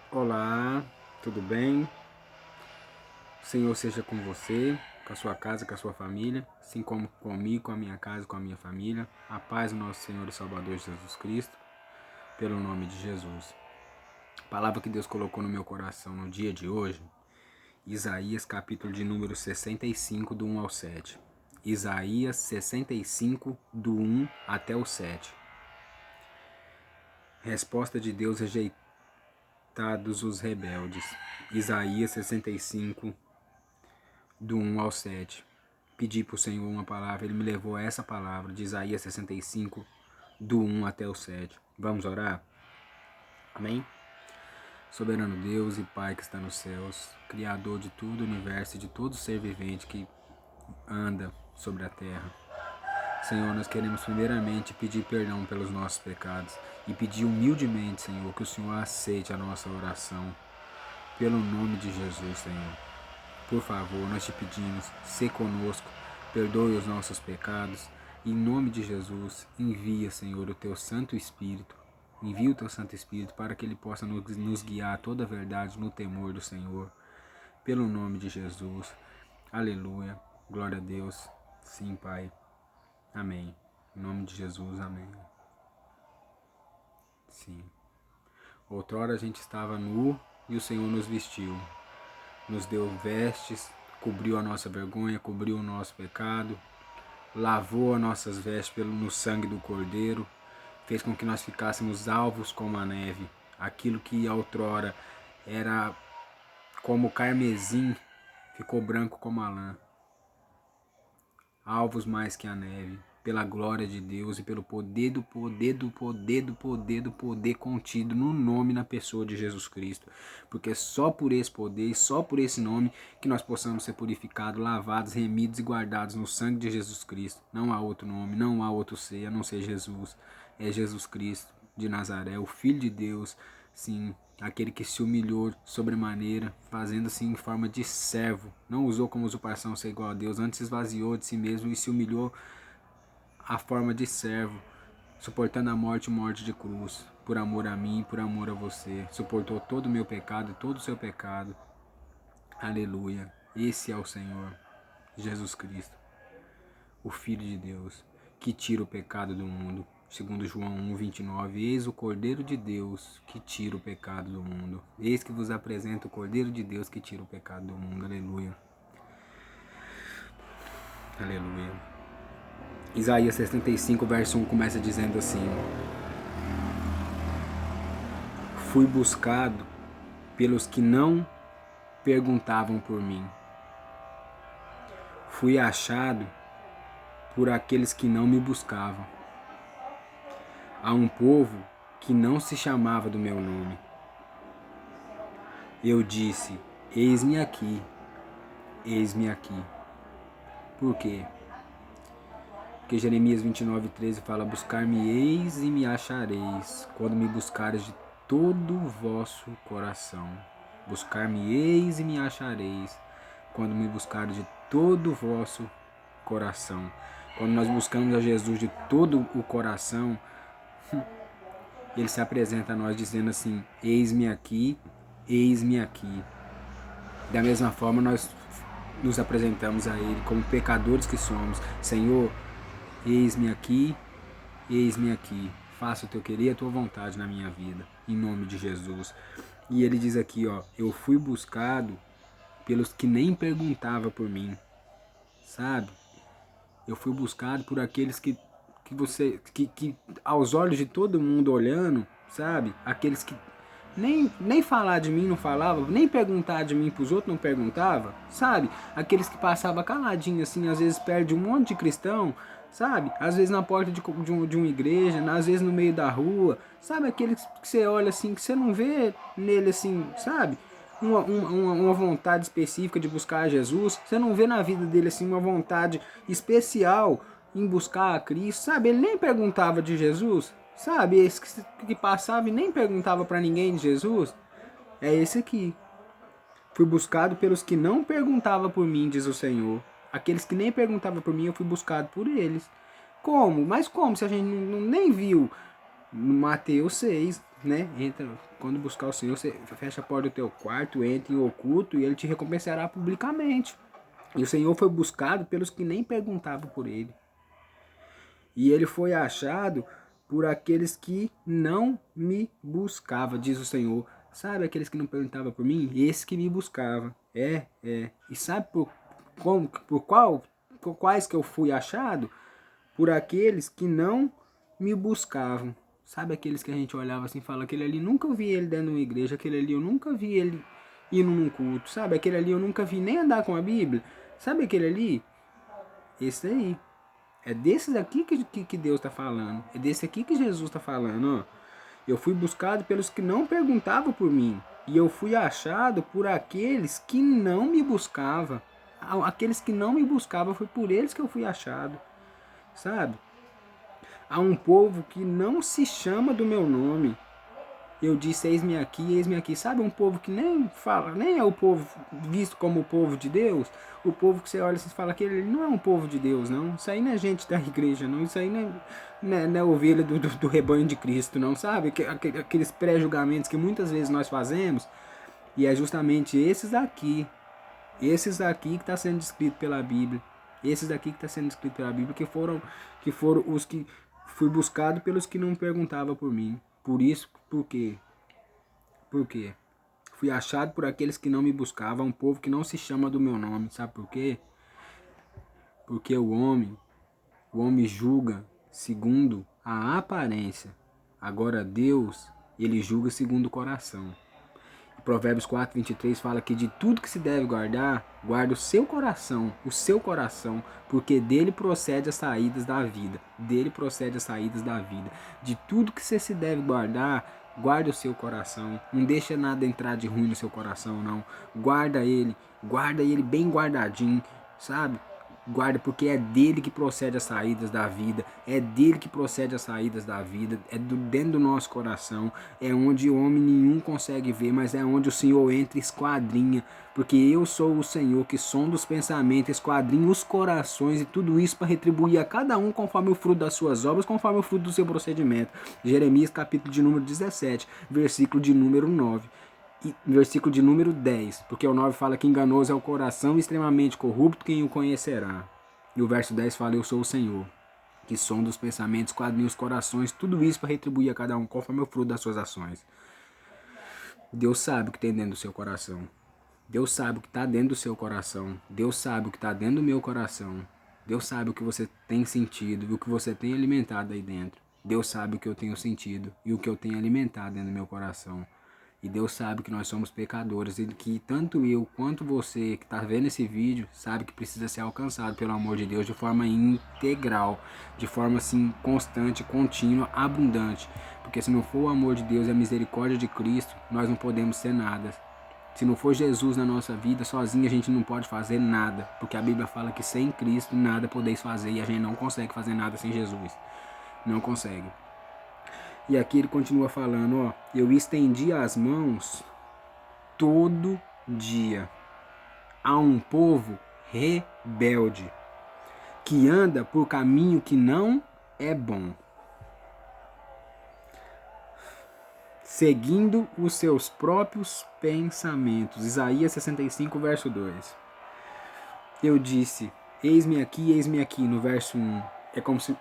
Olá, tudo bem? O Senhor seja com você, com a sua casa, com a sua família, assim como comigo, com a minha casa, com a minha família. A paz do nosso Senhor e Salvador Jesus Cristo, pelo nome de Jesus. A palavra que Deus colocou no meu coração no dia de hoje, Isaías capítulo de número 65, do 1 ao 7. Isaías 65, do 1 até o 7. Resposta de Deus: rejeitados os rebeldes. Isaías 65, do 1 ao 7. Pedi para o Senhor uma palavra, Ele me levou a essa palavra de Isaías 65, do 1 até o 7. Vamos orar? Amém? Soberano Deus e Pai que está nos céus, Criador de todo o universo e de todo ser vivente que anda sobre a terra. Senhor, nós queremos primeiramente pedir perdão pelos nossos pecados e pedir humildemente, Senhor, que o Senhor aceite a nossa oração. Pelo nome de Jesus, Senhor. Por favor, nós te pedimos, se conosco, perdoe os nossos pecados. Em nome de Jesus, envia, Senhor, o teu Santo Espírito. Envia o teu Santo Espírito para que ele possa nos guiar a toda a verdade no temor do Senhor. Pelo nome de Jesus. Aleluia. Glória a Deus. Sim, Pai. Amém. Em nome de Jesus, amém. Sim. Outrora a gente estava nu e o Senhor nos vestiu. Nos deu vestes, cobriu a nossa vergonha, cobriu o nosso pecado, lavou as nossas vestes no sangue do Cordeiro, fez com que nós ficássemos alvos como a neve. Aquilo que outrora era como carmesim, ficou branco como a lã. Alvos mais que a neve, pela glória de Deus e pelo poder contido no nome, na pessoa de Jesus Cristo. Porque só por esse poder e só por esse nome que nós possamos ser purificados, lavados, remidos e guardados no sangue de Jesus Cristo. Não há outro nome, não há outro ser, a não ser Jesus. É Jesus Cristo de Nazaré, o Filho de Deus, sim, aquele que se humilhou sobremaneira, fazendo-se em forma de servo. Não usou como usurpação ser igual a Deus, antes esvaziou de si mesmo e se humilhou a forma de servo, suportando a morte de cruz, por amor a mim, por amor a você. Suportou todo o meu pecado e todo o seu pecado. Aleluia. Esse é o Senhor, Jesus Cristo, o Filho de Deus, que tira o pecado do mundo. Segundo João 1:29, eis o Cordeiro de Deus que tira o pecado do mundo. Eis que vos apresento o Cordeiro de Deus que tira o pecado do mundo. Aleluia. Aleluia. Isaías 65, verso 1 começa dizendo assim: fui buscado pelos que não perguntavam por mim. Fui achado por aqueles que não me buscavam. A um povo que não se chamava do meu nome. Eu disse: eis-me aqui, eis-me aqui. Por quê? Porque Jeremias 29:13 fala: buscar-me-eis e me achareis, quando me buscares de todo o vosso coração. Buscar-me-eis e me achareis, quando me buscares de todo o vosso coração. Quando nós buscamos a Jesus de todo o coração, Ele se apresenta a nós dizendo assim: eis-me aqui, eis-me aqui. Da mesma forma, nós nos apresentamos a Ele como pecadores que somos. Senhor, eis-me aqui, eis-me aqui. Faça o teu querer e a tua vontade na minha vida, em nome de Jesus. E ele diz aqui, ó: eu fui buscado pelos que nem perguntavam por mim, sabe? Eu fui buscado por aqueles que aos olhos de todo mundo olhando, sabe? Aqueles que nem falar de mim não falava, nem perguntar de mim pros outros não perguntava, sabe? Aqueles que passavam caladinho assim, às vezes perto de um monte de cristão, sabe? Às vezes na porta de uma igreja, às vezes no meio da rua, sabe? Aqueles que você olha assim, que você não vê nele assim, sabe? Uma vontade específica de buscar a Jesus, você não vê na vida dele assim uma vontade especial em buscar a Cristo, sabe? Ele nem perguntava de Jesus, sabe? Esse que passava e nem perguntava para ninguém de Jesus, é esse aqui. Fui buscado pelos que não perguntavam por mim, diz o Senhor. Aqueles que nem perguntavam por mim, eu fui buscado por eles. Como? Mas como? Se a gente nem viu no Mateus 6, né? Entra, quando buscar o Senhor, você fecha a porta do teu quarto, entra em oculto e ele te recompensará publicamente. E o Senhor foi buscado pelos que nem perguntavam por ele. E ele foi achado por aqueles que não me buscavam, diz o Senhor. Sabe aqueles que não perguntavam por mim? Esse que me buscava. E sabe por quais que eu fui achado? Por aqueles que não me buscavam. Sabe aqueles que a gente olhava assim e fala, aquele ali nunca vi ele dentro de uma igreja, aquele ali eu nunca vi ele indo num culto, sabe? Aquele ali eu nunca vi nem andar com a Bíblia. Sabe aquele ali? Esse aí. É desses aqui que Deus está falando. É desse aqui que Jesus está falando, ó. Eu fui buscado pelos que não perguntavam por mim. E eu fui achado por aqueles que não me buscavam. Aqueles que não me buscavam, foi por eles que eu fui achado. Sabe? Há um povo que não se chama do meu nome. Eu disse, eis-me aqui, eis-me aqui. Sabe, um povo que nem fala, nem é o povo visto como o povo de Deus. O povo que você olha e fala que ele não é um povo de Deus, não. Isso aí não é gente da igreja, não. Isso aí não é ovelha do rebanho de Cristo, não, sabe? Aqueles pré-julgamentos que muitas vezes nós fazemos. E é justamente esses daqui que está sendo descrito pela Bíblia. Esses daqui que está sendo descrito pela Bíblia, que foram os que fui buscado pelos que não perguntavam por mim. Por isso, por quê? Por quê? Fui achado por aqueles que não me buscavam, um povo que não se chama do meu nome. Sabe por quê? Porque o homem julga segundo a aparência. Agora Deus, ele julga segundo o coração. Provérbios 4:23 fala que de tudo que se deve guardar, guarda o seu coração, porque dele procede as saídas da vida. Dele procede as saídas da vida. De tudo que você se deve guardar, guarda o seu coração. Não deixa nada entrar de ruim no seu coração, não. Guarda ele bem guardadinho, sabe? Guarda, porque é dele que procede as saídas da vida, é dele que procede as saídas da vida, é dentro do nosso coração, é onde homem nenhum consegue ver, mas é onde o Senhor entra e esquadrinha, porque eu sou o Senhor que sonda os pensamentos, esquadrinha os corações e tudo isso para retribuir a cada um conforme o fruto das suas obras, conforme o fruto do seu procedimento. Jeremias capítulo de número 17, versículo de número 9. Versículo de número 10, porque o 9 fala que enganoso é o coração extremamente corrupto, quem o conhecerá. E o verso 10 fala, eu sou o Senhor, que sonda os pensamentos, quadrinha os corações, tudo isso para retribuir a cada um conforme o fruto das suas ações. Deus sabe o que tem dentro do seu coração. Deus sabe o que está dentro do seu coração. Deus sabe o que está dentro do meu coração. Deus sabe o que você tem sentido e o que você tem alimentado aí dentro. Deus sabe o que eu tenho sentido e o que eu tenho alimentado dentro do meu coração. E Deus sabe que nós somos pecadores e que tanto eu quanto você que está vendo esse vídeo sabe que precisa ser alcançado pelo amor de Deus de forma integral, de forma assim constante, contínua, abundante. Porque se não for o amor de Deus e a misericórdia de Cristo, nós não podemos ser nada. Se não for Jesus na nossa vida, sozinho a gente não pode fazer nada. Porque a Bíblia fala que sem Cristo nada podeis fazer e a gente não consegue fazer nada sem Jesus. Não consegue. E aqui ele continua falando, ó, eu estendi as mãos todo dia a um povo rebelde, que anda por caminho que não é bom, seguindo os seus próprios pensamentos. Isaías 65, verso 2. Eu disse, eis-me aqui, no verso 1. É como se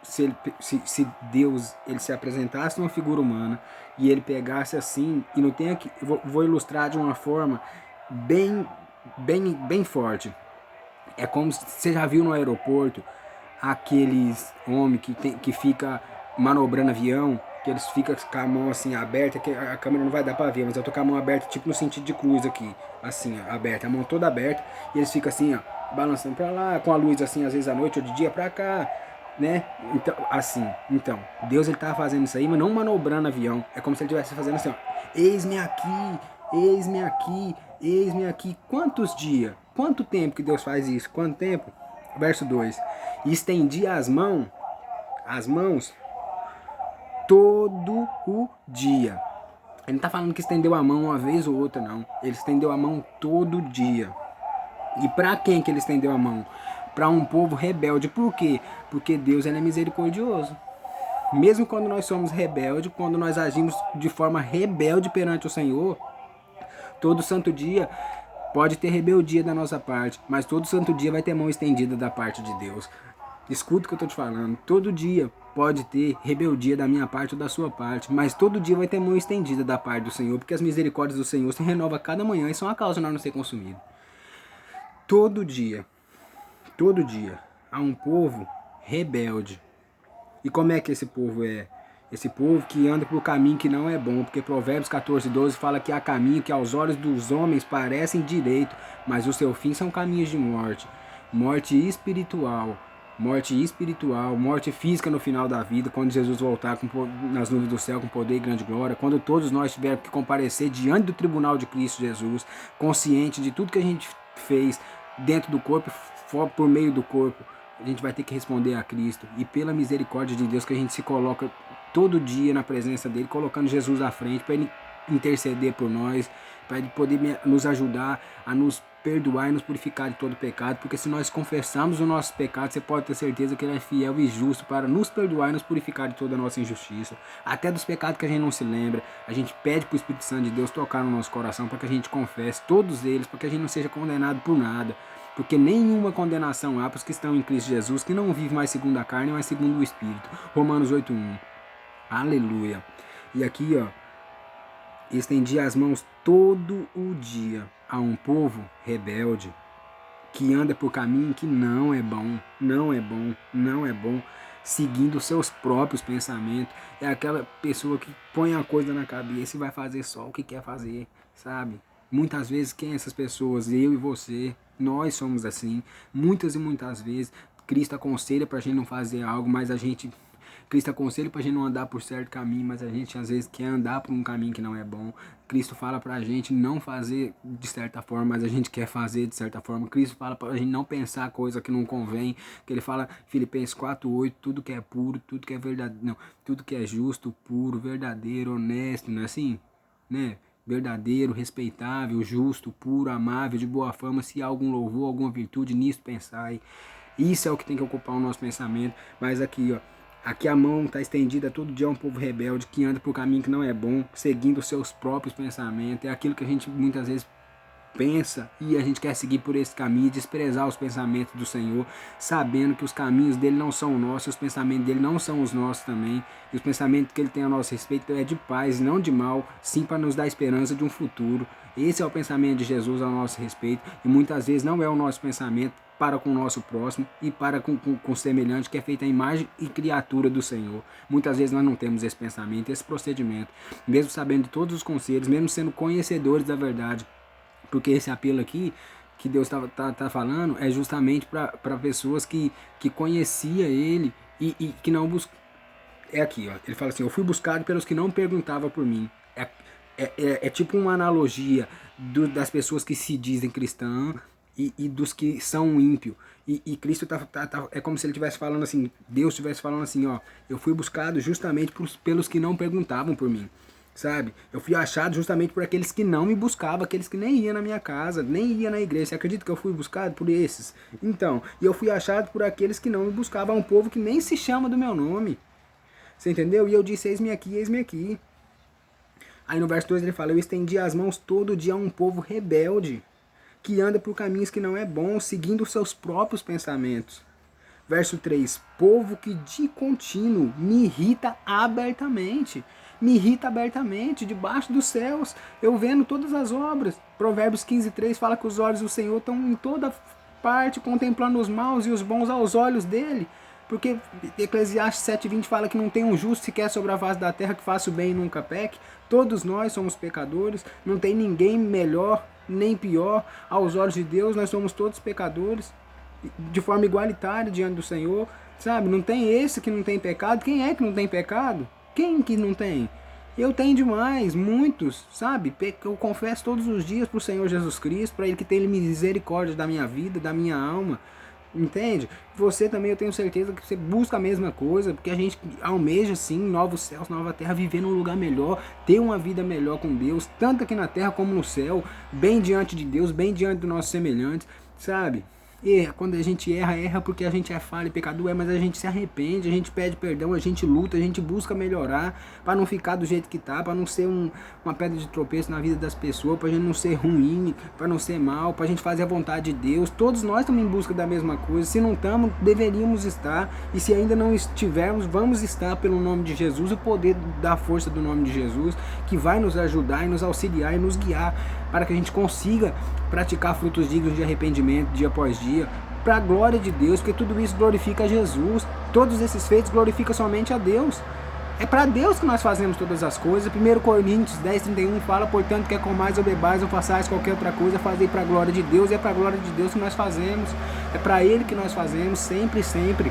Deus ele se apresentasse numa figura humana e ele pegasse assim, e não tem aqui, vou ilustrar de uma forma bem forte. É como se você já viu no aeroporto aqueles homens que fica manobrando avião, que eles ficam com a mão assim aberta, que a câmera não vai dar pra ver, mas eu tô com a mão aberta, tipo no sentido de cruz aqui, assim, ó, aberta, a mão toda aberta, e eles ficam assim, ó, balançando pra lá, com a luz assim, às vezes à noite ou de dia pra cá, né? Então, assim, Deus ele tava fazendo isso aí, mas não manobrando avião. É como se ele estivesse fazendo assim, ó, eis-me aqui, eis-me aqui, eis-me aqui. Quantos dias? Quanto tempo que Deus faz isso? Quanto tempo? Verso 2. E estendi as mãos todo o dia. Ele não tá falando que estendeu a mão uma vez ou outra, não. Ele estendeu a mão todo dia. E para quem que ele estendeu a mão? Para um povo rebelde. Por quê? Porque Deus ele é misericordioso. Mesmo quando nós somos rebeldes, quando nós agimos de forma rebelde perante o Senhor, todo santo dia pode ter rebeldia da nossa parte, mas todo santo dia vai ter mão estendida da parte de Deus. Escuta o que eu estou te falando. Todo dia pode ter rebeldia da minha parte ou da sua parte, mas todo dia vai ter mão estendida da parte do Senhor, porque as misericórdias do Senhor se renovam a cada manhã e são a causa de nós não ser consumidos. Todo dia, há um povo rebelde. E como é que esse povo é? Esse povo que anda por caminho que não é bom, porque Provérbios 14:12 fala que há caminho que aos olhos dos homens parecem direito, mas o seu fim são caminhos de morte. Morte espiritual, morte física no final da vida, quando Jesus voltar nas nuvens do céu com poder e grande glória, quando todos nós tivermos que comparecer diante do tribunal de Cristo Jesus, consciente de tudo que a gente fez dentro do corpo, por meio do corpo, a gente vai ter que responder a Cristo. E pela misericórdia de Deus que a gente se coloca todo dia na presença dele, colocando Jesus à frente para ele interceder por nós, para ele poder nos ajudar a nos perdoar e nos purificar de todo pecado, porque se nós confessarmos o nosso pecado, você pode ter certeza que ele é fiel e justo para nos perdoar e nos purificar de toda a nossa injustiça, até dos pecados que a gente não se lembra. A gente pede para o Espírito Santo de Deus tocar no nosso coração para que a gente confesse todos eles, para que a gente não seja condenado por nada, porque nenhuma condenação há para os que estão em Cristo Jesus, que não vivem mais segundo a carne, mas segundo o Espírito. Romanos 8:1. Aleluia. E aqui, ó, estendi as mãos todo o dia a um povo rebelde, que anda por caminho que não é bom, seguindo seus próprios pensamentos. É aquela pessoa que põe a coisa na cabeça e vai fazer só o que quer fazer, sabe? Muitas vezes, quem é essas pessoas? Eu e você, nós somos assim. Muitas e muitas vezes, Cristo aconselha pra gente não fazer algo, mas Cristo aconselha pra gente não andar por certo caminho, mas a gente às vezes quer andar por um caminho que não é bom. Cristo fala pra gente não fazer de certa forma, mas a gente quer fazer de certa forma. Cristo fala pra gente não pensar coisa que não convém, que ele fala, Filipenses 4:8, tudo que é puro, tudo que é verdadeiro, não, tudo que é justo, puro, verdadeiro, honesto, não é assim? Né? Verdadeiro, respeitável, justo, puro, amável, de boa fama, se há algum louvor, alguma virtude, nisso pensai. Isso é o que tem que ocupar o nosso pensamento. Mas aqui, ó, aqui a mão está estendida todo dia a um povo rebelde que anda por caminho que não é bom, seguindo os seus próprios pensamentos. É aquilo que a gente muitas vezes pensa e a gente quer seguir por esse caminho, desprezar os pensamentos do Senhor, sabendo que os caminhos dele não são nossos, os pensamentos dele não são os nossos também, e os pensamentos que ele tem a nosso respeito é de paz e não de mal, sim, para nos dar esperança de um futuro. Esse é o pensamento de Jesus ao nosso respeito, e muitas vezes não é o nosso pensamento para com o nosso próximo e para com o semelhante, que é feita a imagem e criatura do Senhor. Muitas vezes nós não temos esse pensamento, esse procedimento, mesmo sabendo de todos os conselhos, mesmo sendo conhecedores da verdade. Porque esse apelo aqui que Deus tá falando é justamente para pessoas que conhecia ele e que não buscam. É aqui, ó. Ele fala assim, eu fui buscado pelos que não perguntavam por mim. É tipo uma analogia das pessoas que se dizem cristãs e dos que são ímpios. E Cristo é como se ele estivesse falando assim, Deus estivesse falando assim, ó, eu fui buscado justamente pelos que não perguntavam por mim. Sabe? Eu fui achado justamente por aqueles que não me buscavam, aqueles que nem iam na minha casa, nem iam na igreja. Você acredita que eu fui buscado por esses? Então, e eu fui achado por aqueles que não me buscavam, um povo que nem se chama do meu nome. Você entendeu? E eu disse, eis-me aqui, eis-me aqui. Aí no verso 2 ele fala, eu estendi as mãos todo dia a um povo rebelde, que anda por caminhos que não é bom, seguindo os seus próprios pensamentos. Verso 3, povo que de contínuo me irrita abertamente. Me irrita abertamente, debaixo dos céus, eu vendo todas as obras. Provérbios 15:3 fala que os olhos do Senhor estão em toda parte, contemplando os maus e os bons aos olhos dele. Porque Eclesiastes 7:20 fala que não tem um justo sequer sobre a face da terra que faça o bem e nunca peque. Todos nós somos pecadores, não tem ninguém melhor nem pior. Aos olhos de Deus nós somos todos pecadores, de forma igualitária diante do Senhor, sabe? Não tem esse que não tem pecado. Quem é que não tem pecado? Quem que não tem? Eu tenho demais, muitos, sabe? Eu confesso todos os dias pro Senhor Jesus Cristo, para Ele que tem misericórdia da minha vida, da minha alma, entende? Você também, eu tenho certeza que você busca a mesma coisa, porque a gente almeja sim, novos céus, nova terra, viver num lugar melhor, ter uma vida melhor com Deus, tanto aqui na terra como no céu, bem diante de Deus, bem diante dos nossos semelhantes, sabe? erra. Quando a gente erra porque a gente é falho e pecador, mas a gente se arrepende, a gente pede perdão, a gente luta, a gente busca melhorar, para não ficar do jeito que tá, para não ser uma pedra de tropeço na vida das pessoas, pra gente não ser ruim, para não ser mal, pra gente fazer a vontade de Deus. Todos nós estamos em busca da mesma coisa. Se não estamos, deveríamos estar, e se ainda não estivermos, vamos estar pelo nome de Jesus, o poder da força do nome de Jesus, que vai nos ajudar e nos auxiliar e nos guiar, para que a gente consiga praticar frutos dignos de arrependimento dia após dia, para a glória de Deus, porque tudo isso glorifica a Jesus. Todos esses feitos glorificam somente a Deus. É para Deus que nós fazemos todas as coisas. 1 Coríntios 10:31 fala: portanto, quer comais ou bebais ou façais qualquer outra coisa, fazei para a glória de Deus. E é para a glória de Deus que nós fazemos, é para Ele que nós fazemos, sempre, sempre.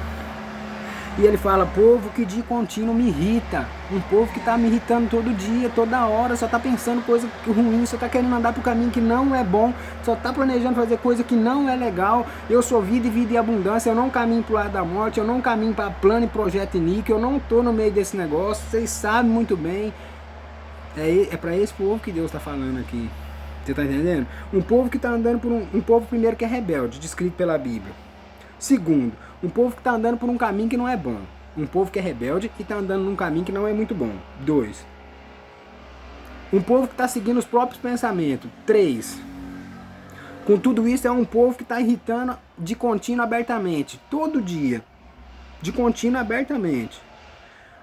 E ele fala: povo que de contínuo me irrita. Um povo que está me irritando todo dia, toda hora, só está pensando coisa ruim, só está querendo andar para o caminho que não é bom, só está planejando fazer coisa que não é legal. Eu sou vida e vida e abundância, eu não caminho para o lado da morte, eu não caminho para plano e projeto níquel, eu não estou no meio desse negócio, vocês sabem muito bem. É para esse povo que Deus está falando aqui. Você está entendendo? Um povo que está andando por um povo primeiro que é rebelde, descrito pela Bíblia. Segundo, um povo que está andando por um caminho que não é bom. Um povo que é rebelde e está andando num caminho que não é muito bom. 2. Um povo que está seguindo os próprios pensamentos. 3. Com tudo isso, é um povo que está irritando de contínuo abertamente. Todo dia. De contínuo abertamente.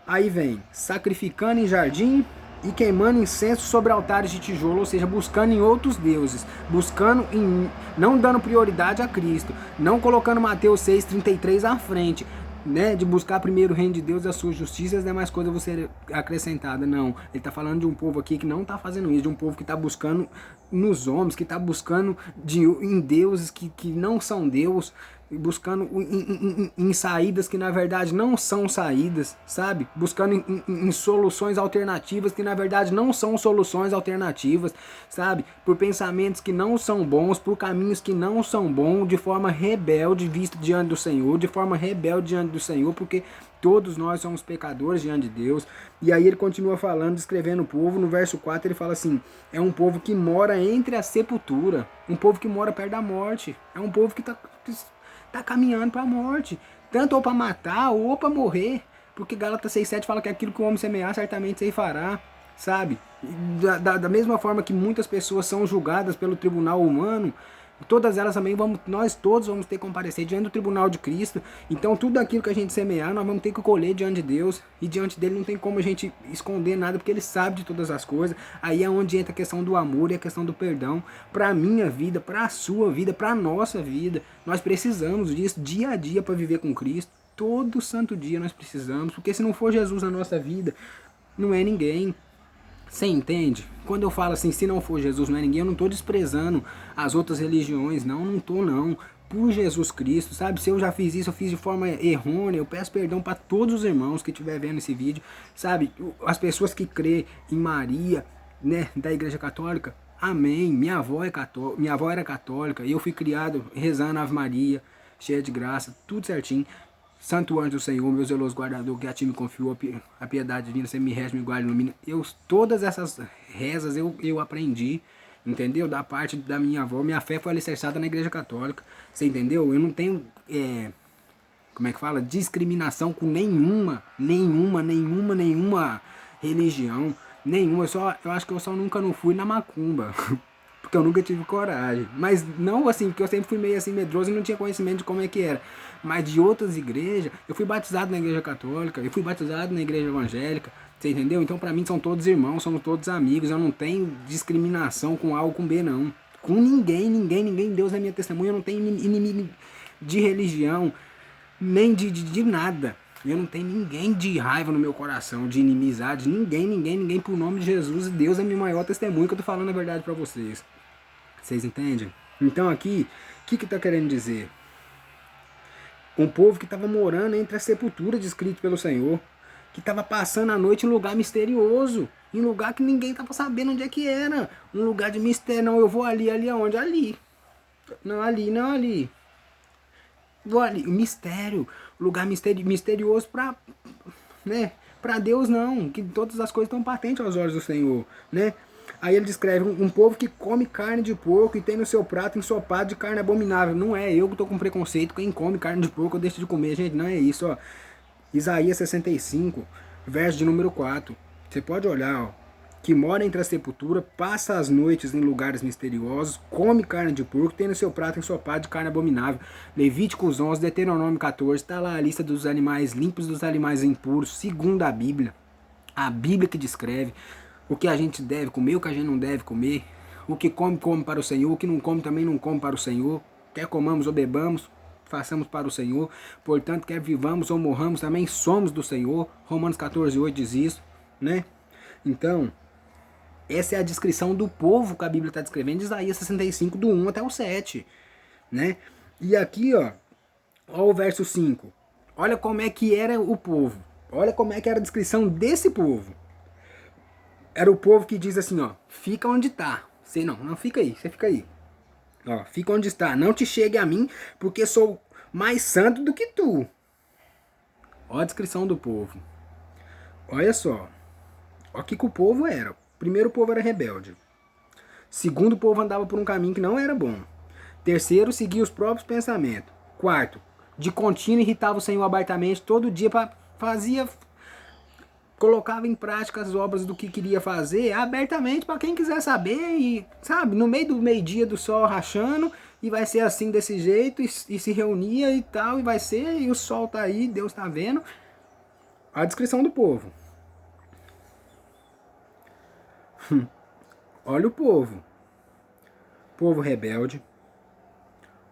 Aí vem, sacrificando em jardim e queimando incenso sobre altares de tijolo, ou seja, buscando em outros deuses, buscando não dando prioridade a Cristo, não colocando Mateus 6,33 à frente, né, de buscar primeiro o reino de Deus e a sua justiça, as demais coisas vão ser acrescentadas. Não, ele está falando de um povo aqui que não está fazendo isso, de um povo que está buscando nos homens, que está buscando em deuses que não são Deus, buscando em saídas que na verdade não são saídas, sabe? Buscando em soluções alternativas que na verdade não são soluções alternativas, sabe? Por pensamentos que não são bons, por caminhos que não são bons, de forma rebelde visto diante do Senhor, de forma rebelde diante do Senhor, porque todos nós somos pecadores diante de Deus. E aí ele continua falando, descrevendo o povo. No verso 4 ele fala assim: é um povo que mora entre a sepultura, um povo que mora perto da morte, é um povo que está caminhando para a morte, tanto ou para matar ou para morrer, porque Gálatas 6,7 fala que aquilo que o homem semear certamente ceifará, sabe? Da mesma forma que muitas pessoas são julgadas pelo tribunal humano, todas elas também nós todos vamos ter que comparecer diante do tribunal de Cristo. Então tudo aquilo que a gente semear, nós vamos ter que colher diante de Deus, e diante dele não tem como a gente esconder nada, porque ele sabe de todas as coisas. Aí é onde entra a questão do amor e a questão do perdão, para a minha vida, para a sua vida, para a nossa vida. Nós precisamos disso dia a dia para viver com Cristo. Todo santo dia nós precisamos, porque se não for Jesus na nossa vida, não é ninguém. Você entende? Quando eu falo assim, se não for Jesus não é ninguém, eu não estou desprezando as outras religiões, não estou não. Por Jesus Cristo, sabe? Se eu já fiz isso, eu fiz de forma errônea, eu peço perdão para todos os irmãos que estiver vendo esse vídeo, sabe? As pessoas que crê em Maria, né, da Igreja Católica, amém. Minha avó era católica, e eu fui criado rezando Ave Maria, cheia de graça, tudo certinho. Santo anjo do Senhor, meu zeloso guardador, que a ti me confiou a piedade divina, você me rege, me guarda, ilumina. Todas essas rezas eu aprendi, entendeu? Da parte da minha avó. Minha fé foi alicerçada na Igreja Católica, você entendeu? Eu não tenho, como é que fala? Discriminação com nenhuma religião, nenhuma. Eu acho que eu só nunca não fui na macumba, porque eu nunca tive coragem. Mas não assim, porque eu sempre fui meio assim medroso e não tinha conhecimento de como é que era. Mas de outras igrejas, eu fui batizado na Igreja Católica, eu fui batizado na Igreja Evangélica, você entendeu? Então pra mim são todos irmãos, somos todos amigos, eu não tenho discriminação com A ou com B não. Com ninguém, Deus é minha testemunha, eu não tenho inimigo de religião, nem de nada. Eu não tenho ninguém de raiva no meu coração, de inimizade, ninguém, por nome de Jesus, Deus é minha maior testemunha, que eu tô falando a verdade pra vocês. Vocês entendem? Então aqui, o que tá querendo dizer? Um povo que estava morando entre a sepultura, descrito pelo Senhor, que estava passando a noite em um lugar misterioso, em um lugar que ninguém estava sabendo onde é que era, um lugar de mistério. Não, eu vou ali aonde? Ali. Não, ali. Vou ali, mistério, lugar misterioso para, né, para Deus não, que todas as coisas estão patentes aos olhos do Senhor, né? Aí ele descreve um povo que come carne de porco e tem no seu prato ensopado de carne abominável. Não é eu que tô com preconceito, quem come carne de porco eu deixo de comer, gente, não é isso, ó. Isaías 65, verso de número 4. Você pode olhar, ó. Que mora entre a sepultura, passa as noites em lugares misteriosos, come carne de porco, tem no seu prato ensopado de carne abominável. Levíticos 11, Deuteronômio 14, está lá a lista dos animais limpos, dos animais impuros, segundo a Bíblia. A Bíblia que descreve o que a gente deve comer, o que a gente não deve comer. O que come, come para o Senhor, o que não come, também não come para o Senhor. Quer comamos ou bebamos, façamos para o Senhor. Portanto, quer vivamos ou morramos, também somos do Senhor. Romanos 14, 8 diz isso, né? Então, essa é a descrição do povo que a Bíblia está descrevendo de Isaías 65, do 1 até o 7, né? E aqui, ó o verso 5. Olha como é que era o povo. Olha como é que era a descrição desse povo. Era o povo que diz assim, ó, fica onde tá. Você não fica aí, você fica aí. Ó, fica onde está, não te chegue a mim, porque sou mais santo do que tu. Olha a descrição do povo. Olha só. Olha o que o povo era. Primeiro, o povo era rebelde. Segundo, o povo andava por um caminho que não era bom. Terceiro, seguia os próprios pensamentos. Quarto, de contínuo irritava o Senhor abertamente, todo dia colocava em prática as obras do que queria fazer, abertamente para quem quiser saber, e sabe, no meio do meio-dia do sol rachando, e vai ser assim desse jeito, e se reunia e tal, e vai ser, e o sol tá aí, Deus tá vendo. A descrição do povo. Olha o povo. Povo rebelde.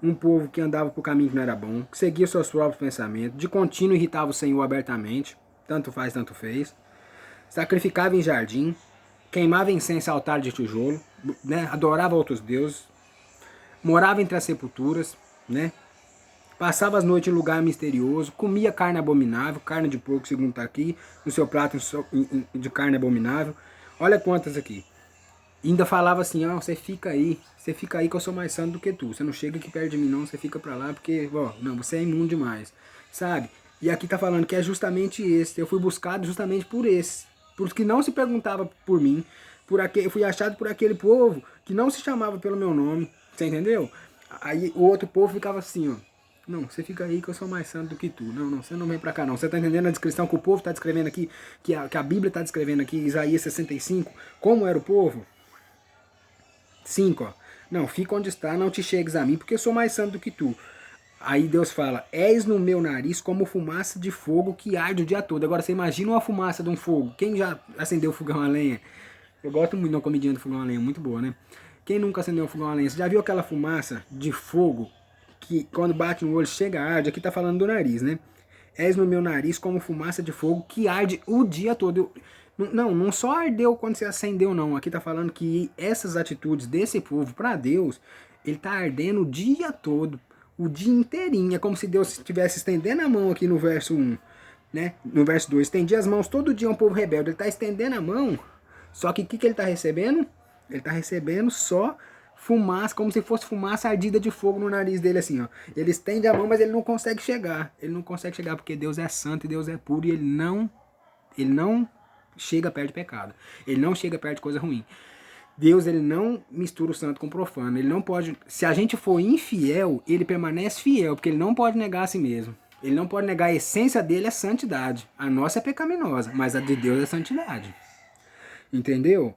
Um povo que andava por caminho que não era bom, que seguia seus próprios pensamentos, de contínuo irritava o Senhor abertamente, tanto faz, tanto fez. Sacrificava em jardim, queimava incenso em altar de tijolo, né? Adorava outros deuses, morava entre as sepulturas, né? Passava as noites em lugar misterioso, comia carne abominável, carne de porco, segundo está aqui, no seu prato de carne abominável. Olha quantas aqui. Ainda falava assim, ó, você fica aí que eu sou mais santo do que tu. Você não chega aqui perto de mim não, você fica pra lá, porque, ó, não, você é imundo demais, sabe? E aqui tá falando que é justamente esse, eu fui buscado justamente por esse, porque não se perguntava por mim, eu fui achado por aquele povo que não se chamava pelo meu nome, você entendeu? Aí o outro povo ficava assim, ó, não, você fica aí que eu sou mais santo do que tu. Não, você não vem pra cá não. Você tá entendendo a descrição que o povo tá descrevendo aqui, que a Bíblia tá descrevendo aqui, Isaías 65, como era o povo? 5, ó. Não, fica onde está, não te chegues a mim, porque eu sou mais santo do que tu. Aí Deus fala, és no meu nariz como fumaça de fogo que arde o dia todo. Agora você imagina uma fumaça de um fogo. Quem já acendeu fogão a lenha? Eu gosto muito da comidinha do fogão a lenha, muito boa, né? Quem nunca acendeu um fogão a lenha? Você já viu aquela fumaça de fogo que quando bate no olho chega a arde? Aqui tá falando do nariz, né? És no meu nariz como fumaça de fogo que arde o dia todo. Não só ardeu quando você acendeu, não. Aqui tá falando que essas atitudes desse povo para Deus, ele tá ardendo o dia todo, o dia inteirinho. É como se Deus estivesse estendendo a mão aqui no verso 1, né? No verso 2, estendia as mãos todo dia um povo rebelde. Ele tá estendendo a mão, só que o que ele tá recebendo? Ele tá recebendo só fumaça, como se fosse fumaça ardida de fogo no nariz dele, assim, ó. Ele estende a mão, mas ele não consegue chegar. Ele não consegue chegar porque Deus é santo e Deus é puro e ele não chega perto de pecado. Ele não chega perto de coisa ruim. Deus, ele não mistura o santo com o profano. Ele não pode... Se a gente for infiel, ele permanece fiel, porque ele não pode negar a si mesmo. Ele não pode negar a essência dele, é santidade. A nossa é pecaminosa, mas a de Deus é santidade. Entendeu?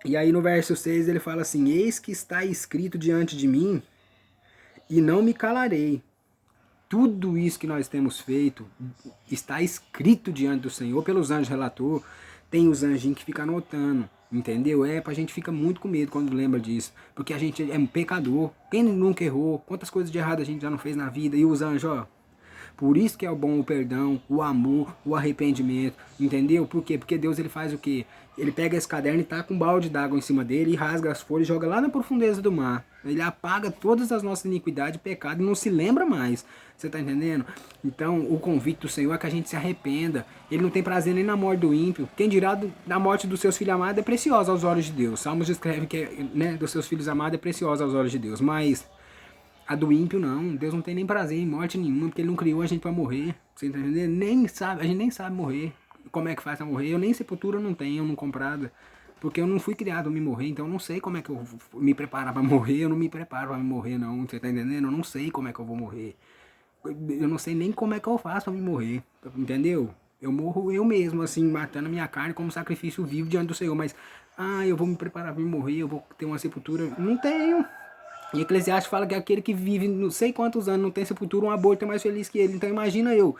E aí no verso 6 ele fala assim, eis que está escrito diante de mim e não me calarei. Tudo isso que nós temos feito está escrito diante do Senhor pelos anjos relator. Tem os anjinhos que ficam anotando, entendeu? Pra gente fica muito com medo quando lembra disso, porque a gente é um pecador. Quem nunca errou? Quantas coisas de errado a gente já não fez na vida? E os anjos, ó, por isso que é o bom o perdão, o amor, o arrependimento, entendeu? Por quê? Porque Deus, ele faz o quê? Ele pega esse caderno e taca um balde d'água em cima dele e rasga as folhas e joga lá na profundeza do mar. Ele apaga todas as nossas iniquidades e pecados e não se lembra mais. Você tá entendendo? Então, o convite do Senhor é que a gente se arrependa. Ele não tem prazer nem na morte do ímpio. Quem dirá da morte dos seus filhos amados é preciosa aos olhos de Deus. Salmos descreve que né, dos seus filhos amados é preciosa aos olhos de Deus. Mas a do ímpio não. Deus não tem nem prazer em morte nenhuma, porque ele não criou a gente para morrer. Você tá entendendo? A gente nem sabe morrer. Como é que faz pra morrer? Eu nem sepultura não tenho, não comprada. Porque eu não fui criado pra me morrer, então eu não sei como é que eu vou me preparar pra morrer. Eu não me preparo pra me morrer, não. Você tá entendendo? Eu não sei como é que eu vou morrer. Eu não sei nem como é que eu faço pra me morrer. Entendeu? Eu morro eu mesmo, assim, matando a minha carne como sacrifício vivo diante do Senhor. Mas, eu vou me preparar pra me morrer, eu vou ter uma sepultura. Não tenho. E Eclesiastes fala que aquele que vive não sei quantos anos não tem sepultura, um aborto é mais feliz que ele. Então imagina eu,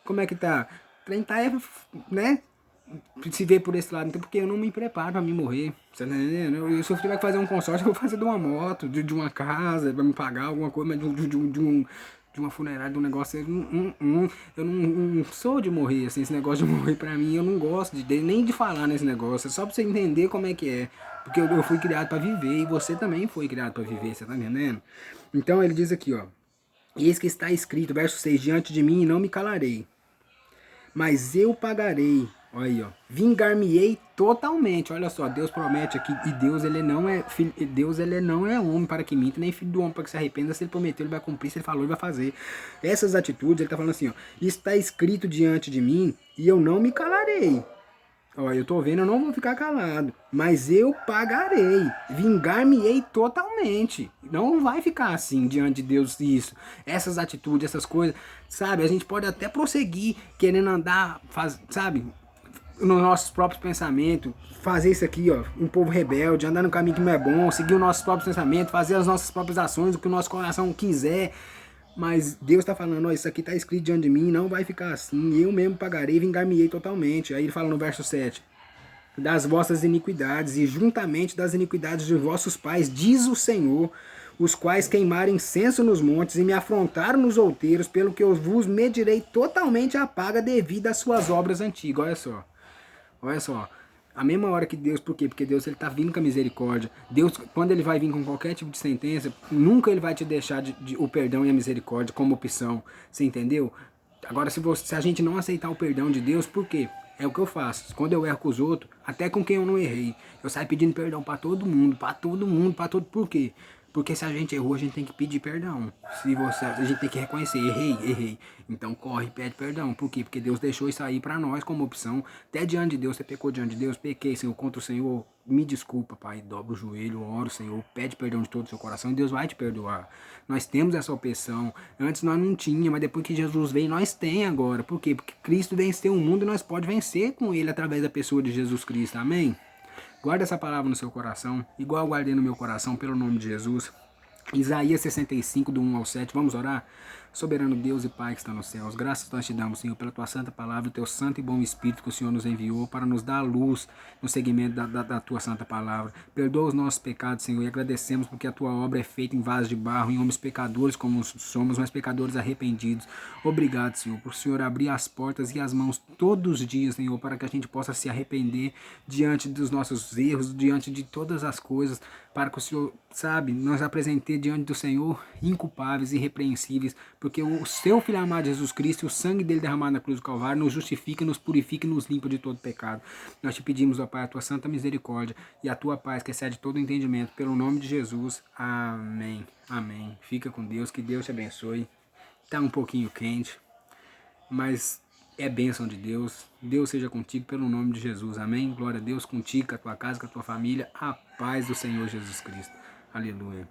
como é que tá? O trem tá, né? Se vê por esse lado, então porque eu não me preparo pra me morrer. Você tá entendendo? Se eu tiver que fazer um consórcio, eu vou fazer de uma moto, de uma casa, pra me pagar alguma coisa, mas de uma funerária, de um negócio. Eu não sou de morrer, assim, esse negócio de morrer pra mim, eu não gosto nem de falar nesse negócio. É só pra você entender como é que é. Porque eu fui criado pra viver e você também foi criado pra viver, você tá entendendo? Então ele diz aqui, ó. Eis que está escrito, verso 6, diante de mim e não me calarei, mas eu pagarei. Olha aí, ó. Vingar-me-ei totalmente. Olha só, Deus promete aqui, e Deus ele não é filho, Deus ele não é homem para que minta, nem filho do homem para que se arrependa. Se ele prometeu, ele vai cumprir, se ele falou, ele vai fazer. Essas atitudes, ele tá falando assim, ó, está escrito diante de mim e eu não me calarei. Ó, eu tô vendo, eu não vou ficar calado, mas eu pagarei, vingar-me-ei totalmente. Não vai ficar assim diante de Deus isso, essas atitudes, essas coisas, sabe? A gente pode até prosseguir querendo andar, sabe? Nos nossos próprios pensamentos, fazer isso aqui, ó, um povo rebelde, andar no caminho que não é bom, seguir os nossos próprios pensamentos, fazer as nossas próprias ações, o que o nosso coração quiser. Mas Deus está falando, ó, isso aqui está escrito diante de mim, não vai ficar assim, eu mesmo pagarei e vingar-me-ei totalmente. Aí ele fala no verso 7, das vossas iniquidades e juntamente das iniquidades de vossos pais, diz o Senhor, os quais queimaram incenso nos montes e me afrontaram nos outeiros, pelo que eu vos medirei totalmente a paga devida às suas obras antigas. Olha só. A mesma hora que Deus, por quê? Porque Deus ele tá vindo com a misericórdia. Deus, quando ele vai vir com qualquer tipo de sentença, nunca ele vai te deixar o perdão e a misericórdia como opção. Você entendeu? Agora, se a gente não aceitar o perdão de Deus, por quê? É o que eu faço. Quando eu erro com os outros, até com quem eu não errei, eu saio pedindo perdão para todo mundo, para todo mundo, para todo. Por quê? Porque se a gente errou, a gente tem que pedir perdão. A gente tem que reconhecer, errei. Então corre e pede perdão. Por quê? Porque Deus deixou isso aí pra nós como opção. Até diante de Deus, você pecou diante de Deus, pequei, Senhor, contra o Senhor. Me desculpa, Pai. Dobra o joelho, ora o Senhor, pede perdão de todo o seu coração e Deus vai te perdoar. Nós temos essa opção. Antes nós não tínhamos, mas depois que Jesus veio, nós tem agora. Por quê? Porque Cristo venceu o mundo e nós podemos vencer com ele através da pessoa de Jesus Cristo. Amém? Guarda essa palavra no seu coração, igual eu guardei no meu coração, pelo nome de Jesus. Isaías 65, do 1 ao 7. Vamos orar? Soberano Deus e Pai que está nos céus, graças nós te damos, Senhor, pela tua santa palavra, o teu santo e bom Espírito que o Senhor nos enviou para nos dar a luz no segmento da tua santa palavra. Perdoa os nossos pecados, Senhor, e agradecemos porque a tua obra é feita em vasos de barro, em homens pecadores como somos, mas pecadores arrependidos. Obrigado, Senhor, por o Senhor abrir as portas e as mãos todos os dias, Senhor, para que a gente possa se arrepender diante dos nossos erros, diante de todas as coisas, para que o Senhor, sabe, nos apresente diante do Senhor inculpáveis, irrepreensíveis, porque o seu Filho amado Jesus Cristo, o sangue dele derramado na cruz do Calvário, nos justifica, nos purifica e nos limpa de todo pecado. Nós te pedimos, ó Pai, a tua santa misericórdia e a tua paz que excede todo entendimento, pelo nome de Jesus. Amém. Amém. Fica com Deus, que Deus te abençoe. Tá um pouquinho quente, mas é bênção de Deus. Deus seja contigo pelo nome de Jesus. Amém. Glória a Deus contigo, com a tua casa, com a tua família. A paz do Senhor Jesus Cristo. Aleluia.